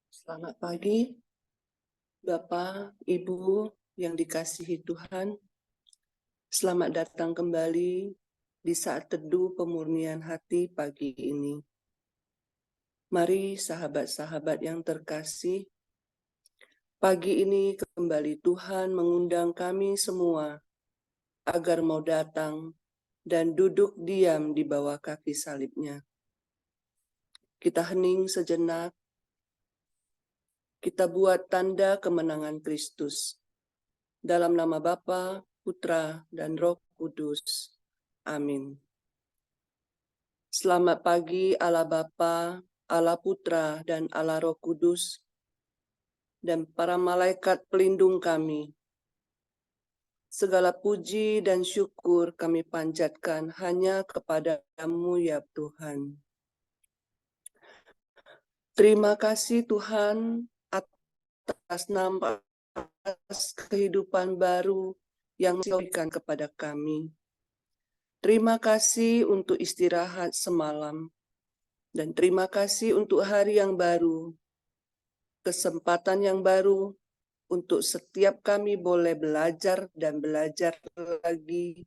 Selamat pagi, Bapak, Ibu yang dikasihi Tuhan. Selamat datang kembali di saat teduh pemurnian hati pagi ini. Mari sahabat-sahabat yang terkasih, pagi ini kembali Tuhan mengundang kami semua agar mau datang dan duduk diam di bawah kaki salib-Nya. Kita hening sejenak, kita buat tanda kemenangan Kristus. Dalam nama Bapa, Putra, dan Roh Kudus. Amin. Selamat pagi Allah Bapa, Allah Putra, dan Allah Roh Kudus, dan para malaikat pelindung kami. Segala puji dan syukur kami panjatkan hanya kepada-Mu ya Tuhan. Terima kasih Tuhan atas kehidupan baru yang diberikan kepada kami. Terima kasih untuk istirahat semalam, dan terima kasih untuk hari yang baru, kesempatan yang baru untuk setiap kami boleh belajar dan belajar lagi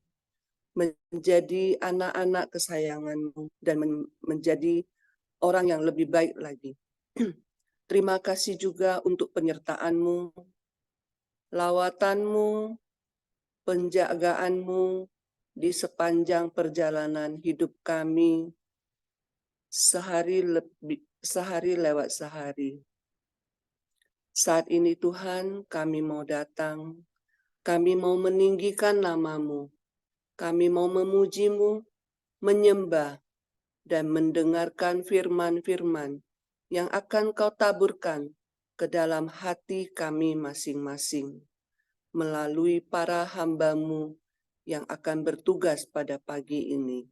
menjadi anak-anak kesayangan-Mu dan menjadi orang yang lebih baik lagi. Terima kasih juga untuk penyertaan-Mu, lawatan-Mu, penjagaan-Mu di sepanjang perjalanan hidup kami sehari lewat sehari. Saat ini Tuhan, kami mau datang, kami mau meninggikan nama-Mu, kami mau memuji-Mu, menyembah, dan mendengarkan firman-firman yang akan Kau taburkan ke dalam hati kami masing-masing, melalui para hamba-Mu yang akan bertugas pada pagi ini.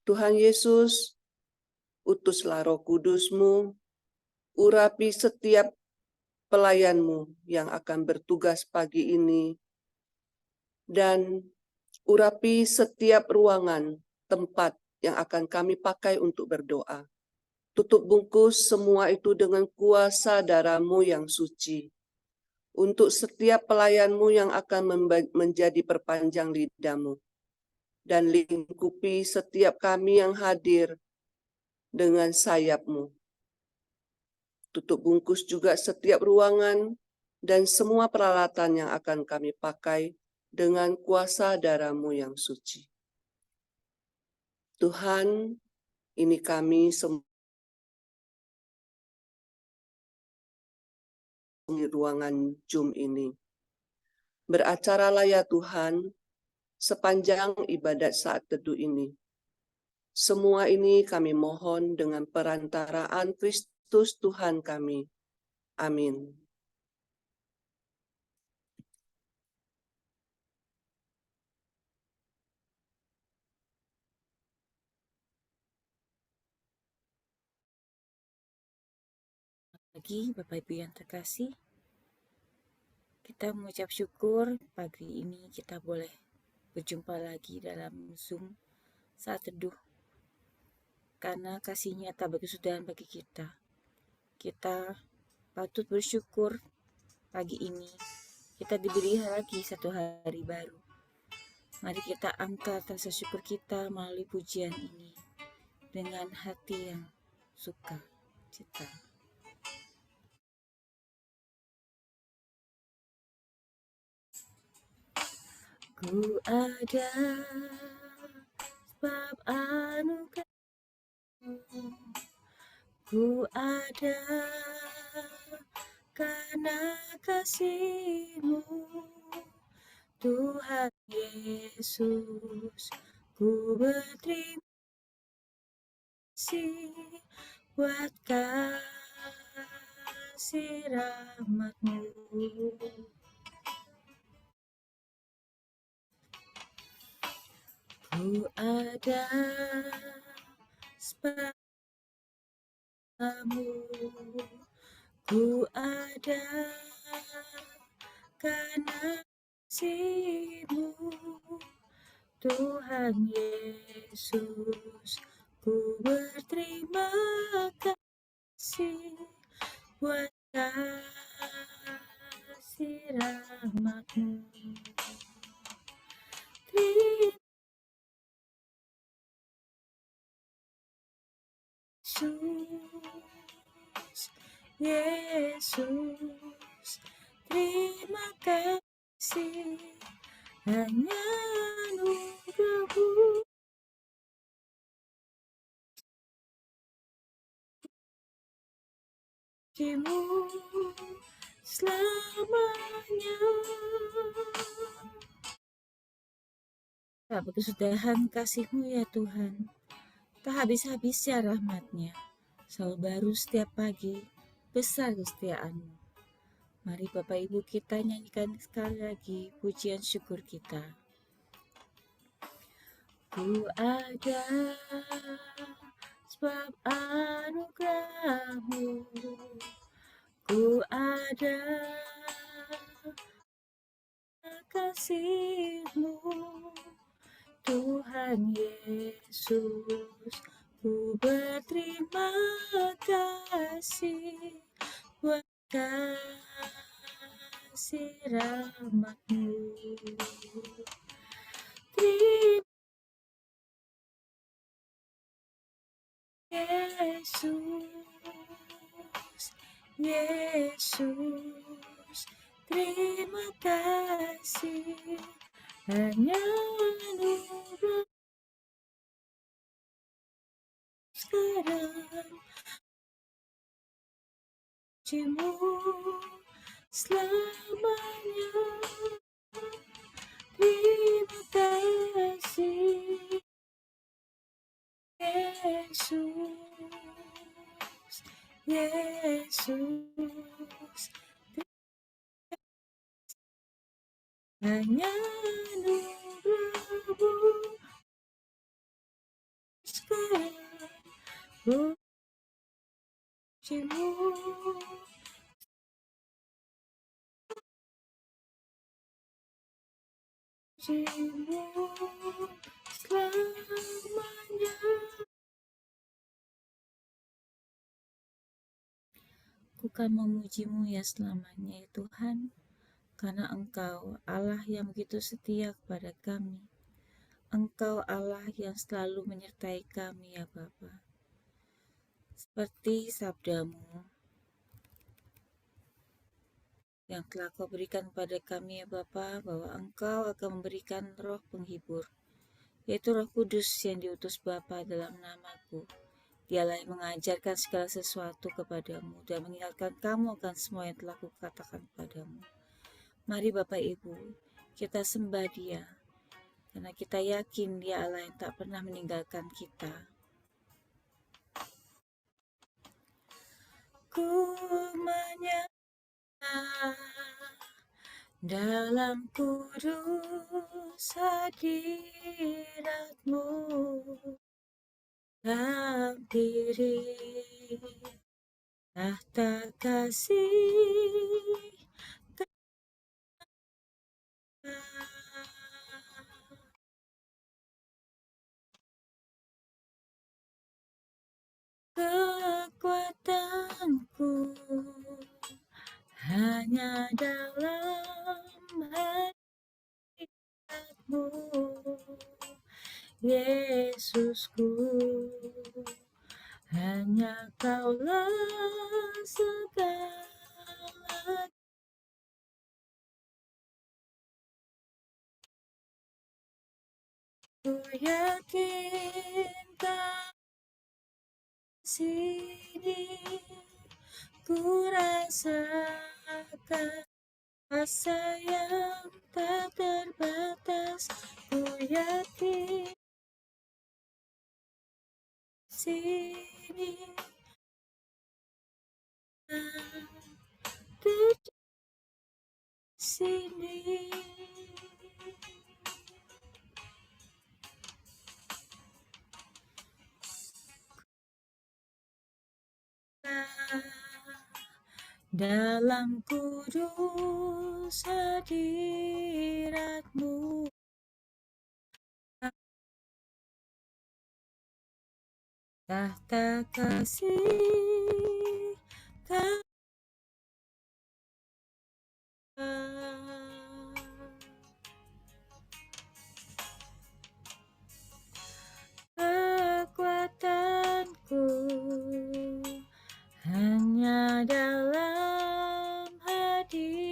Tuhan Yesus, utuslah Roh Kudus-Mu, urapi setiap pelayan-Mu yang akan bertugas pagi ini, dan urapi setiap ruangan tempat yang akan kami pakai untuk berdoa. Tutup bungkus semua itu dengan kuasa darah-Mu yang suci. Untuk setiap pelayan-Mu yang akan menjadi perpanjang lidah-Mu. Dan lingkupi setiap kami yang hadir dengan sayap-Mu. Tutup bungkus juga setiap ruangan dan semua peralatan yang akan kami pakai dengan kuasa darah-Mu yang suci. Tuhan, ini kami semua di ruangan Zoom ini. Beracaralah ya Tuhan, sepanjang ibadat saat teduh ini. Semua ini kami mohon dengan perantaraan Kristus Tuhan kami. Amin. Pagi Bapak Ibu yang terkasih, kita mengucap syukur pagi ini kita boleh berjumpa lagi dalam Zoom saat teduh, karena kasih-Nya tak berkesudahan bagi kita. Kita patut bersyukur pagi ini kita diberi lagi satu hari baru. Mari kita angkat rasa syukur kita melalui pujian ini dengan hati yang suka cita. Ku ada sebab anugerah, ku ada karena kasih-Mu, Tuhan Yesus. Ku berterima kasih buat kasih rahmat-Mu. Ku ada sebab-Mu, ku ada karena kasih-Mu, Tuhan Yesus, ku berterima kasih buat kasih rahmat-Mu. Terima Yesus, terima kasih hanya anugerah-Mu selamanya. Tak berkesudahan kasih-Mu ya Tuhan, tak habis-habisnya rahmat-Nya, selalu baru setiap pagi, besar kesetiaan-Mu. Mari Bapak Ibu kita nyanyikan sekali lagi pujian syukur kita. Ku ada sebab anugerah-Mu, ku ada kasih-Mu, Tuhan Yesus, ku berterima kasih buat kasih rahmat-Mu. Terima Yesus, terima kasih hanya anugerah sekarang, puji-Mu selamanya. Terima kasih Yesus, hanya anugerah-Mu sekarang, puji-Mu selamanya. Ku kan memuji-Mu ya selamanya ya Tuhan, karena Engkau Allah yang begitu setia kepada kami. Engkau Allah yang selalu menyertai kami ya Bapa. Seperti sabda-Mu yang telah Kau berikan kepada kami ya Bapa, bahwa Engkau akan memberikan roh penghibur, yaitu Roh Kudus yang diutus Bapa dalam nama-Ku. Dialah yang mengajarkan segala sesuatu kepadamu dan mengingatkan kamu akan semua yang telah Kukatakan kepadamu. Mari Bapak Ibu, kita sembah Dia, karena kita yakin Dia Allah yang tak pernah meninggalkan kita. Ku menyerah dalam kudus hadirat-Mu, hampiri tahta kasih kekuatanku hanya dalam hadirat-Mu, Yesusku. Hanya Kaulah segala. Ku yakin kasih-Ni, ku rasakan asa yang tak terbatas. Ku yakin kasih-Ni di sini. Dalam kudus hadirat-Mu, tahta kasih Kau. Kekuatanku hanya dalam hadirat-Mu,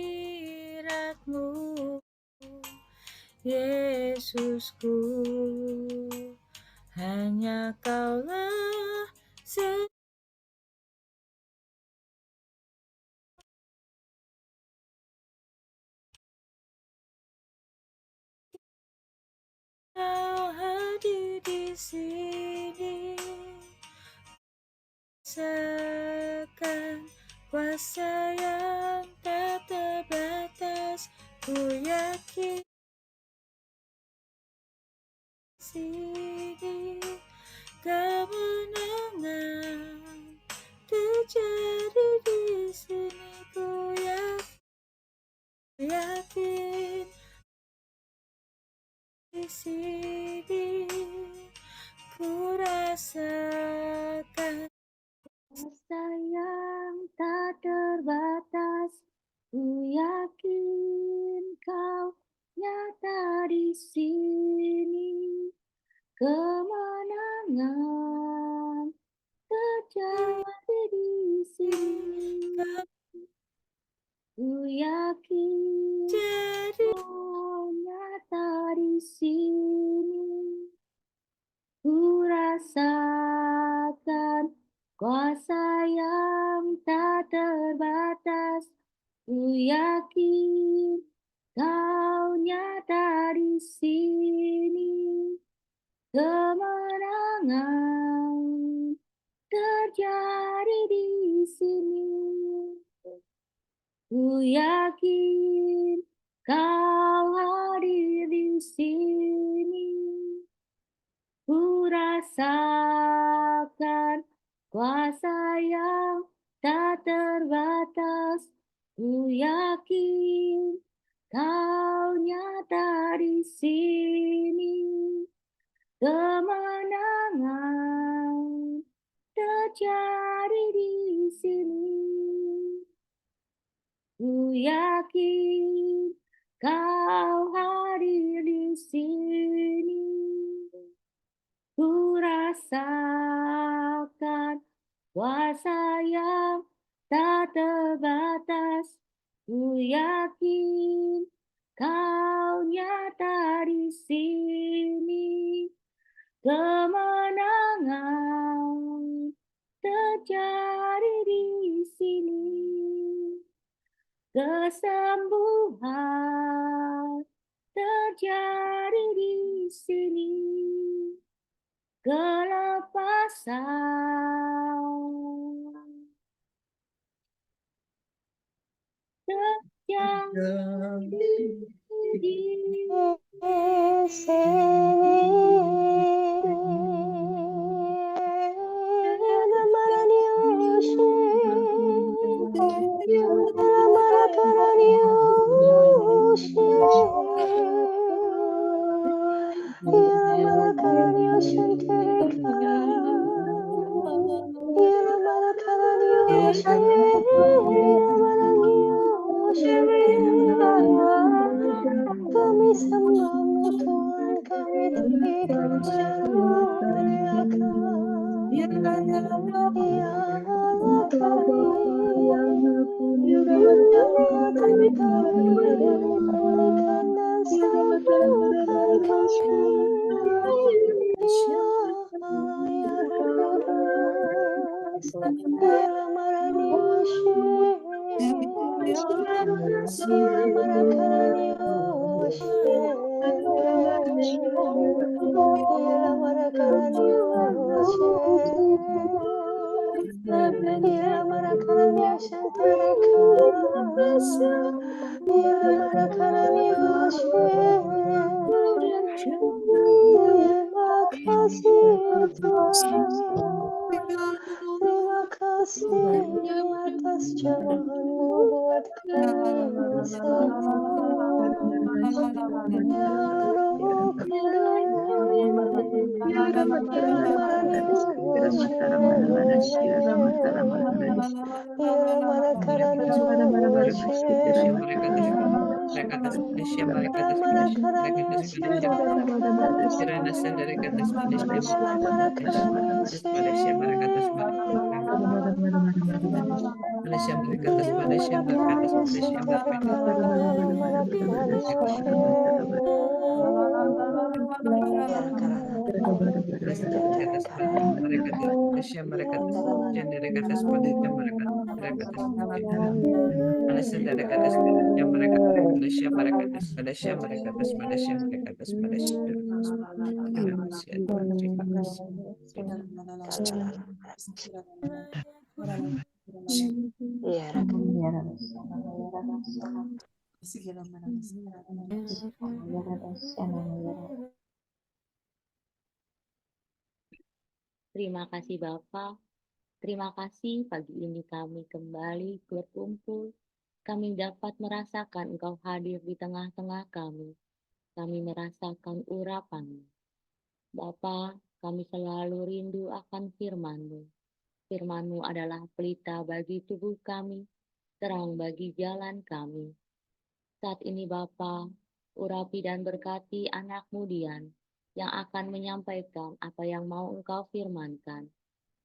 Yesusku, hanya Kaulah Kau hadir di sini, rasakan kuasa yang tak terbatas. Ku yakin di sini kemenangan terjadi di sini. Ku yakin di sini ku rasakan kuasa yang tak terbatas. Ku yakin Kau nyata di sini. Kemenangan terjadi di sini. Ku yakin jadi Kau nyata di sini. Ku rasakan kuasa yang tak terbatas. Ku yakin Kau nyata di sini. Kemenangan terjadi di sini. Ku yakin Kau hadir di sini. Ku rasakan kuasa yang tak terbatas. Ku yakin Kau nyata di sini. Kemenangan terjadi di sini. Ku yakin Kau hadir di sini. Ku rasakan kuasa yang tak terbatas. Ku yakin Kau nyata di sini. Kemenangan terjadi di sini. Kesembuhan terjadi di sini. Kelepasan terjadi di Kami sembahmu Tuhan, kami tinggikan memuliakan Ya Allah kami, muliakan kami, pulihkan dan sembuhkan kami Ya Allah ya Roh Kudus Ya Marani Ya Marakarani Ila marakarani Ila marakarani shantaraka Ila marakarani Terima kasih Tuhan, terima kasih atas curahanmu buat kami semua. Ya Roh Kudus, Ya Marani Malaysia mereka atas Malaysia mereka atas Malaysia mereka mereka Malaysia mereka mereka atas Malaysia mereka atas Malaysia mereka atas Malaysia mereka Malaysia mereka atas Malaysia mereka atas Malaysia mereka atas Malaysia terima kasih. Terima kasih Bapak. Terima kasih pagi ini kami kembali berkumpul. Kami dapat merasakan Engkau hadir di tengah-tengah kami. Kami merasakan urapan. Bapa, kami selalu rindu akan firman-Mu. Firman-Mu adalah pelita bagi tubuh kami, terang bagi jalan kami. Saat ini Bapa, urapi dan berkati anak-Mu Dian yang akan menyampaikan apa yang mau Engkau firmankan.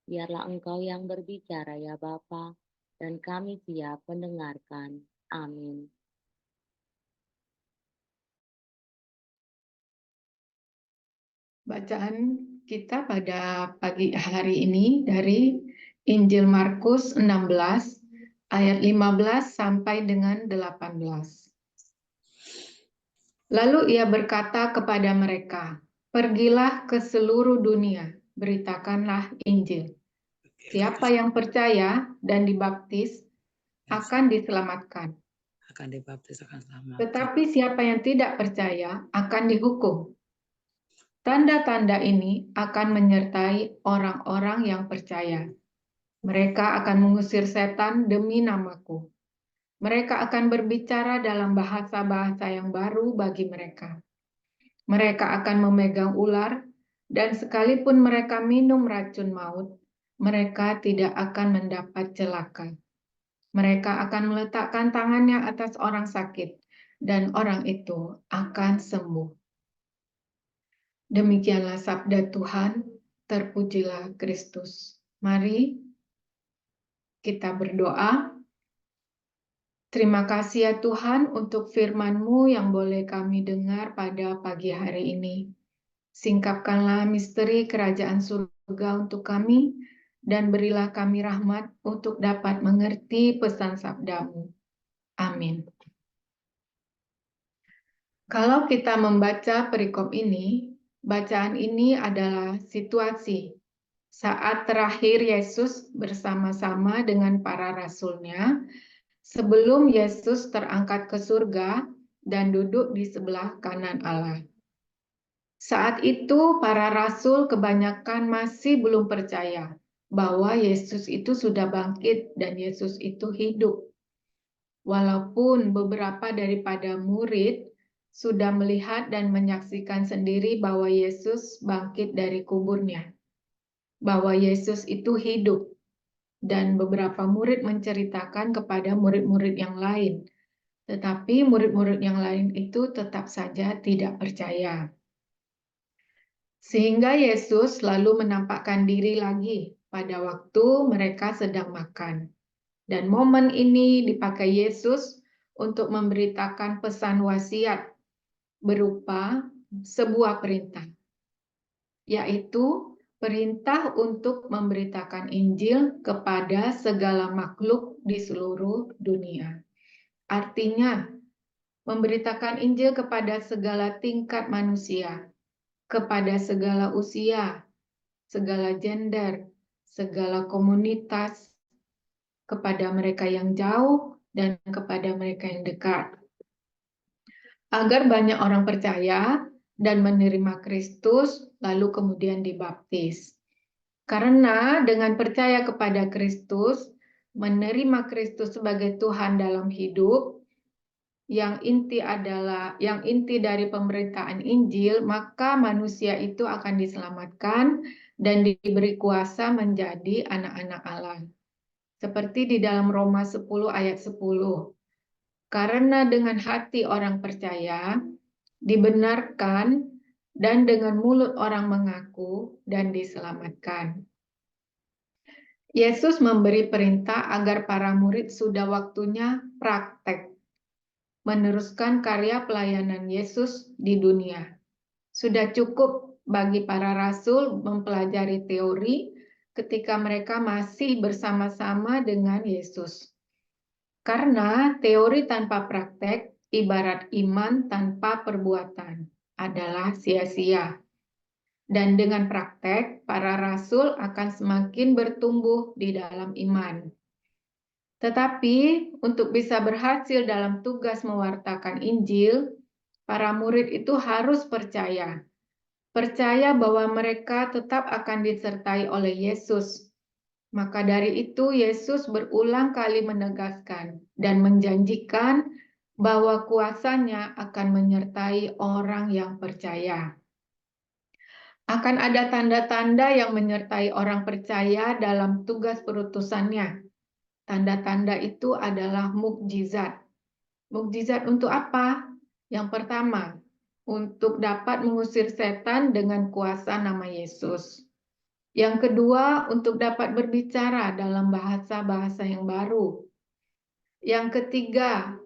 Biarlah Engkau yang berbicara ya Bapa, dan kami siap mendengarkan. Amin. Bacaan kita pada pagi hari ini dari Injil Markus 16 ayat 15 sampai dengan 18. Lalu ia berkata kepada mereka, "Pergilah ke seluruh dunia, beritakanlah Injil. Siapa yang percaya dan dibaptis akan diselamatkan. Akan dibaptis akan selamat. Tetapi siapa yang tidak percaya akan dihukum. Tanda-tanda ini akan menyertai orang-orang yang percaya. Mereka akan mengusir setan demi namaku. Mereka akan berbicara dalam bahasa-bahasa yang baru bagi mereka. Mereka akan memegang ular, dan sekalipun mereka minum racun maut, mereka tidak akan mendapat celaka. Mereka akan meletakkan tangannya atas orang sakit, dan orang itu akan sembuh. Demikianlah sabda Tuhan, terpujilah Kristus. Mari kita berdoa. Terima kasih ya Tuhan untuk firman-Mu yang boleh kami dengar pada pagi hari ini. Singkapkanlah misteri kerajaan surga untuk kami, dan berilah kami rahmat untuk dapat mengerti pesan sabda-Mu. Amin. Kalau kita membaca perikop ini, bacaan ini adalah situasi saat terakhir Yesus bersama-sama dengan para rasul-Nya sebelum Yesus terangkat ke surga dan duduk di sebelah kanan Allah. Saat itu para rasul kebanyakan masih belum percaya bahwa Yesus itu sudah bangkit dan Yesus itu hidup. Walaupun beberapa daripada murid sudah melihat dan menyaksikan sendiri bahwa Yesus bangkit dari kuburnya, bahwa Yesus itu hidup, dan beberapa murid menceritakan kepada murid-murid yang lain. Tetapi murid-murid yang lain itu tetap saja tidak percaya. Sehingga Yesus lalu menampakkan diri lagi pada waktu mereka sedang makan. Dan momen ini dipakai Yesus untuk memberitakan pesan wasiat berupa sebuah perintah, yaitu perintah untuk memberitakan Injil kepada segala makhluk di seluruh dunia. Artinya, memberitakan Injil kepada segala tingkat manusia, kepada segala usia, segala gender, segala komunitas, kepada mereka yang jauh dan kepada mereka yang dekat. Agar banyak orang percaya dan menerima Kristus, lalu kemudian dibaptis. Karena dengan percaya kepada Kristus, menerima Kristus sebagai Tuhan dalam hidup, yang inti dari pemberitaan Injil, maka manusia itu akan diselamatkan dan diberi kuasa menjadi anak-anak Allah. Seperti di dalam Roma 10 ayat 10. Karena dengan hati orang percaya, dibenarkan, dan dengan mulut orang mengaku dan diselamatkan. Yesus memberi perintah agar para murid sudah waktunya praktek, meneruskan karya pelayanan Yesus di dunia. Sudah cukup bagi para rasul mempelajari teori ketika mereka masih bersama-sama dengan Yesus. Karena teori tanpa praktek ibarat iman tanpa perbuatan adalah sia-sia. Dan dengan praktek, para rasul akan semakin bertumbuh di dalam iman. Tetapi untuk bisa berhasil dalam tugas mewartakan Injil, para murid itu harus percaya. Percaya bahwa mereka tetap akan disertai oleh Yesus. Maka dari itu Yesus berulang kali menegaskan dan menjanjikan bahwa kuasanya akan menyertai orang yang percaya. Akan ada tanda-tanda yang menyertai orang percaya dalam tugas perutusannya. Tanda-tanda itu adalah mukjizat. Mukjizat untuk apa? Yang pertama, untuk dapat mengusir setan dengan kuasa nama Yesus. Yang kedua, untuk dapat berbicara dalam bahasa-bahasa yang baru. Yang ketiga,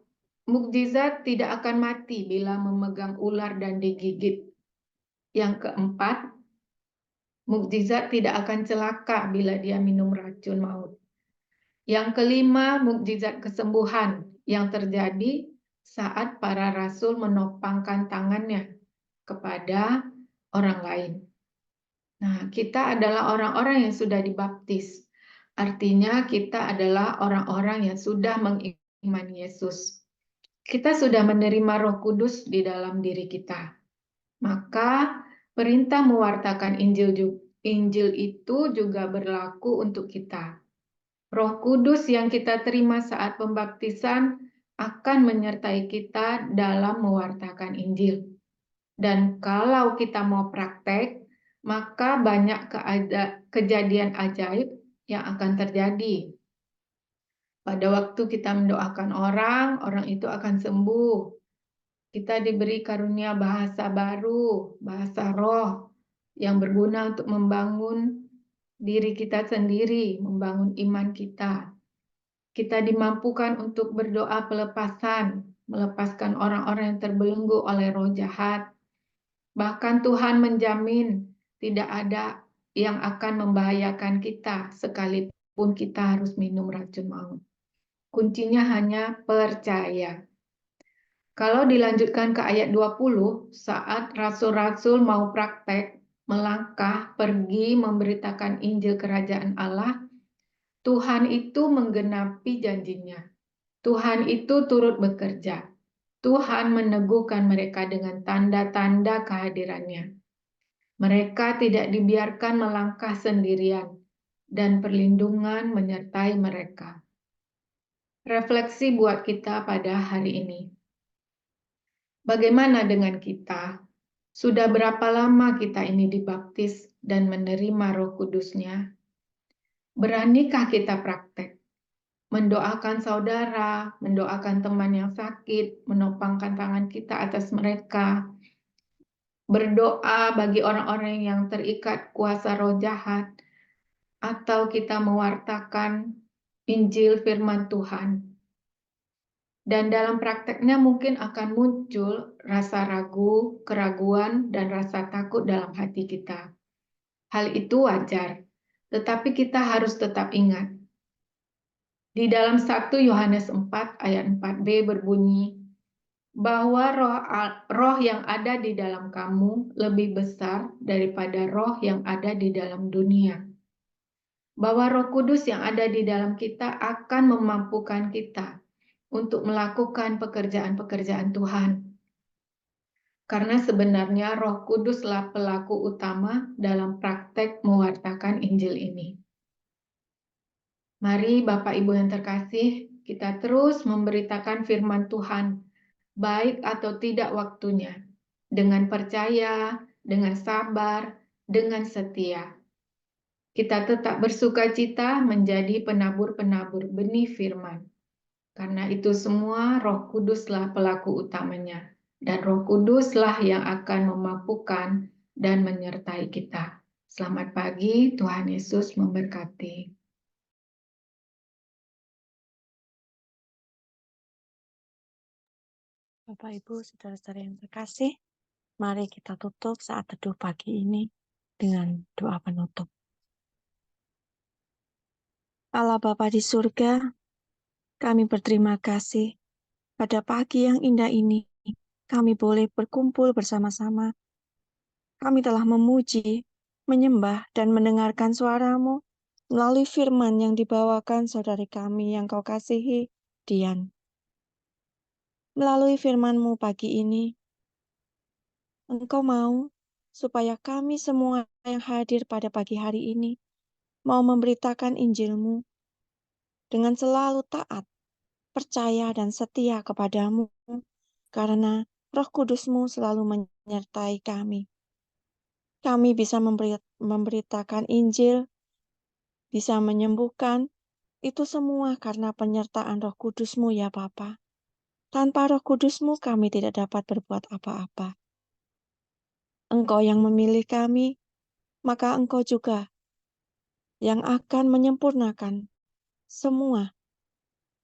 mukjizat tidak akan mati bila memegang ular dan digigit. Yang keempat, mukjizat tidak akan celaka bila dia minum racun maut. Yang kelima, mukjizat kesembuhan yang terjadi saat para rasul menopangkan tangannya kepada orang lain. Nah, kita adalah orang-orang yang sudah dibaptis. Artinya kita adalah orang-orang yang sudah mengimani Yesus. Kita sudah menerima Roh Kudus di dalam diri kita. Maka perintah mewartakan Injil itu juga berlaku untuk kita. Roh Kudus yang kita terima saat pembaptisan akan menyertai kita dalam mewartakan Injil. Dan kalau kita mau praktek, maka banyak kejadian ajaib yang akan terjadi. Pada waktu kita mendoakan orang itu akan sembuh. Kita diberi karunia bahasa baru, bahasa roh, yang berguna untuk membangun diri kita sendiri, membangun iman kita. Kita dimampukan untuk berdoa pelepasan, melepaskan orang-orang yang terbelenggu oleh roh jahat. Bahkan Tuhan menjamin tidak ada yang akan membahayakan kita sekalipun kita harus minum racun maut. Kuncinya hanya percaya. Kalau dilanjutkan ke ayat 20, saat rasul-rasul mau praktek, melangkah, pergi memberitakan Injil Kerajaan Allah, Tuhan itu menggenapi janjinya. Tuhan itu turut bekerja. Tuhan meneguhkan mereka dengan tanda-tanda kehadirannya. Mereka tidak dibiarkan melangkah sendirian, dan perlindungan menyertai mereka. Refleksi buat kita pada hari ini. Bagaimana dengan kita? Sudah berapa lama kita ini dibaptis dan menerima Roh Kudus-Nya? Beranikah kita praktek? Mendoakan saudara, mendoakan teman yang sakit, menopangkan tangan kita atas mereka, berdoa bagi orang-orang yang terikat kuasa roh jahat, atau kita mewartakan Injil firman Tuhan. Dan dalam prakteknya mungkin akan muncul rasa ragu, keraguan, dan rasa takut dalam hati kita. Hal itu wajar, tetapi kita harus tetap ingat. Di dalam 1 Yohanes 4 ayat 4b berbunyi, bahwa roh yang ada di dalam kamu lebih besar daripada roh yang ada di dalam dunia. Bahwa Roh Kudus yang ada di dalam kita akan memampukan kita untuk melakukan pekerjaan-pekerjaan Tuhan. Karena sebenarnya Roh Kuduslah pelaku utama dalam praktek mewartakan Injil ini. Mari Bapak Ibu yang terkasih, kita terus memberitakan firman Tuhan baik atau tidak waktunya, dengan percaya, dengan sabar, dengan setia. Kita tetap bersukacita menjadi penabur-penabur benih firman. Karena itu semua Roh Kuduslah pelaku utamanya. Dan Roh Kuduslah yang akan memampukan dan menyertai kita. Selamat pagi, Tuhan Yesus memberkati. Bapak, Ibu, Saudara-saudara yang terkasih, mari kita tutup saat teduh pagi ini dengan doa penutup. Allah Bapa di surga, kami berterima kasih pada pagi yang indah ini. Kami boleh berkumpul bersama-sama. Kami telah memuji, menyembah, dan mendengarkan suara-Mu melalui firman yang dibawakan saudari kami yang Kau kasihi, Dian. Melalui firman-Mu pagi ini, Engkau mau supaya kami semua yang hadir pada pagi hari ini mau memberitakan Injil-Mu dengan selalu taat, percaya, dan setia kepadamu, karena Roh Kudus-Mu selalu menyertai kami. Kami bisa memberitakan Injil, bisa menyembuhkan, itu semua karena penyertaan Roh Kudus-Mu ya Bapa. Tanpa Roh Kudus-Mu kami tidak dapat berbuat apa-apa. Engkau yang memilih kami, maka Engkau juga yang akan menyempurnakan semua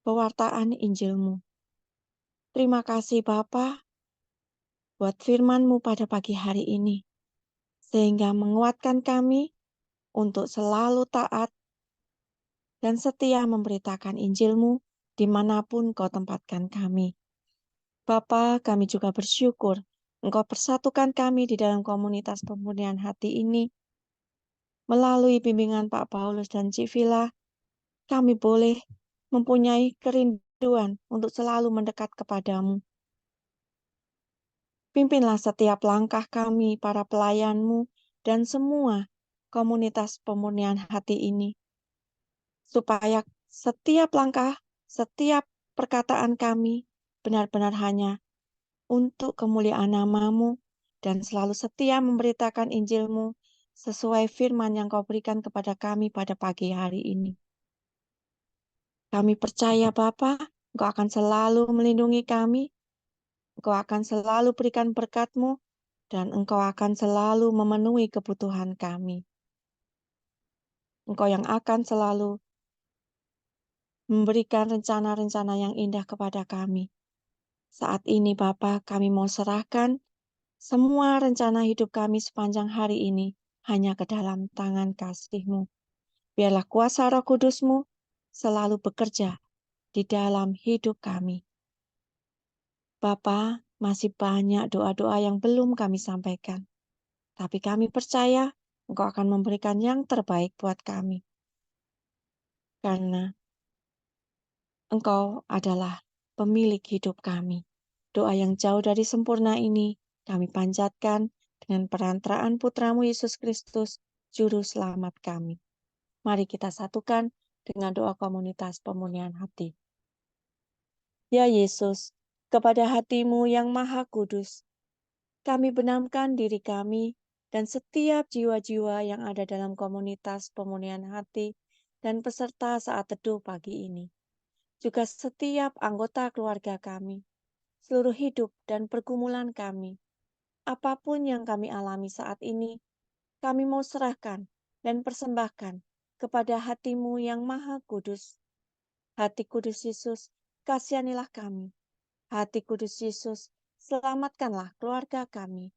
pewartaan Injil-Mu. Terima kasih Bapa buat firman-Mu pada pagi hari ini, sehingga menguatkan kami untuk selalu taat dan setia memberitakan Injil-Mu dimanapun Kau tempatkan kami. Bapa, kami juga bersyukur Engkau persatukan kami di dalam komunitas pemurnian hati ini. Melalui bimbingan Pak Paulus dan Cik Vila, kami boleh mempunyai kerinduan untuk selalu mendekat kepadamu. Pimpinlah setiap langkah kami, para pelayan-Mu, dan semua komunitas pemurnian hati ini, supaya setiap langkah, setiap perkataan kami benar-benar hanya untuk kemuliaan nama-Mu dan selalu setia memberitakan Injil-Mu sesuai firman yang Kau berikan kepada kami pada pagi hari ini. Kami percaya Bapa, Engkau akan selalu melindungi kami, Engkau akan selalu berikan berkat-Mu, dan Engkau akan selalu memenuhi kebutuhan kami. Engkau yang akan selalu memberikan rencana-rencana yang indah kepada kami. Saat ini Bapa, kami mau serahkan semua rencana hidup kami sepanjang hari ini hanya ke dalam tangan kasih-Mu. Biarlah kuasa Roh Kudus-Mu selalu bekerja di dalam hidup kami. Bapa, masih banyak doa-doa yang belum kami sampaikan. Tapi kami percaya Engkau akan memberikan yang terbaik buat kami. Karena Engkau adalah pemilik hidup kami. Doa yang jauh dari sempurna ini kami panjatkan dengan perantaraan Putra-Mu Yesus Kristus, Juru Selamat kami. Mari kita satukan dengan doa komunitas pemurnian hati. Ya Yesus, kepada hati-Mu yang maha kudus, kami benamkan diri kami dan setiap jiwa-jiwa yang ada dalam komunitas pemurnian hati dan peserta saat teduh pagi ini. Juga setiap anggota keluarga kami, seluruh hidup dan pergumulan kami. Apapun yang kami alami saat ini, kami mau serahkan dan persembahkan kepada hati-Mu yang maha kudus. Hati kudus Yesus, kasihanilah kami. Hati kudus Yesus, selamatkanlah keluarga kami.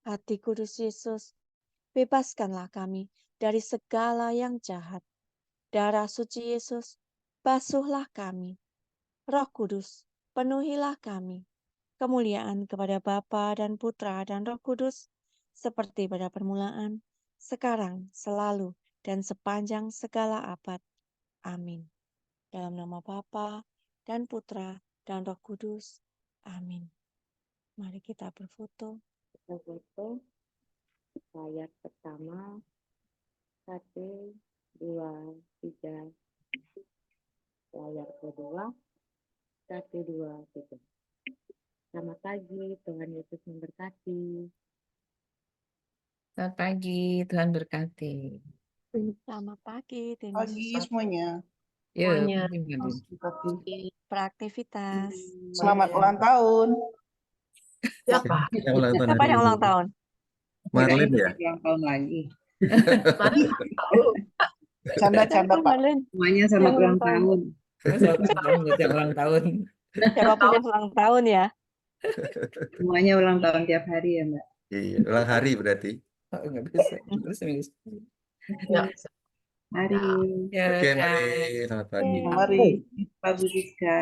Hati kudus Yesus, bebaskanlah kami dari segala yang jahat. Darah suci Yesus, basuhlah kami. Roh Kudus, penuhilah kami. Kemuliaan kepada Bapa dan Putra dan Roh Kudus, seperti pada permulaan, sekarang, selalu, dan sepanjang segala abad. Amin. Dalam nama Bapa dan Putra dan Roh Kudus. Amin. Mari kita berfoto. Kita foto layar pertama, 1, 2, 3. Layar kedua, 1, 2, 3. Selamat pagi, Tuhan Yesus memberkati. Selamat pagi, Tuhan berkati. Selamat pagi, tim Pagi semuanya. Yuk, semuanya. Marlin. Beraktivitas. Selamat ulang tahun. Siapa? Yang ulang tahun Siapa hari yang ini? ulang tahun? Marlin ya? Ulang tahun lagi. Marlin tahu. Canda-canda Siapa, Pak. Marlin? Semuanya Yang ulang tahun. Selamat ulang tahun buat yang ulang tahun. Siapapun yang ulang tahun ya. Semuanya ulang tahun tiap hari ya Mbak. Iya, ulang hari berarti. Oh, nggak bisa. Terus seminggu sekali. Ya. Mari. Ya, Oke, Kak. mari. Selamat pagi. Mari. Pak Bu Rizka.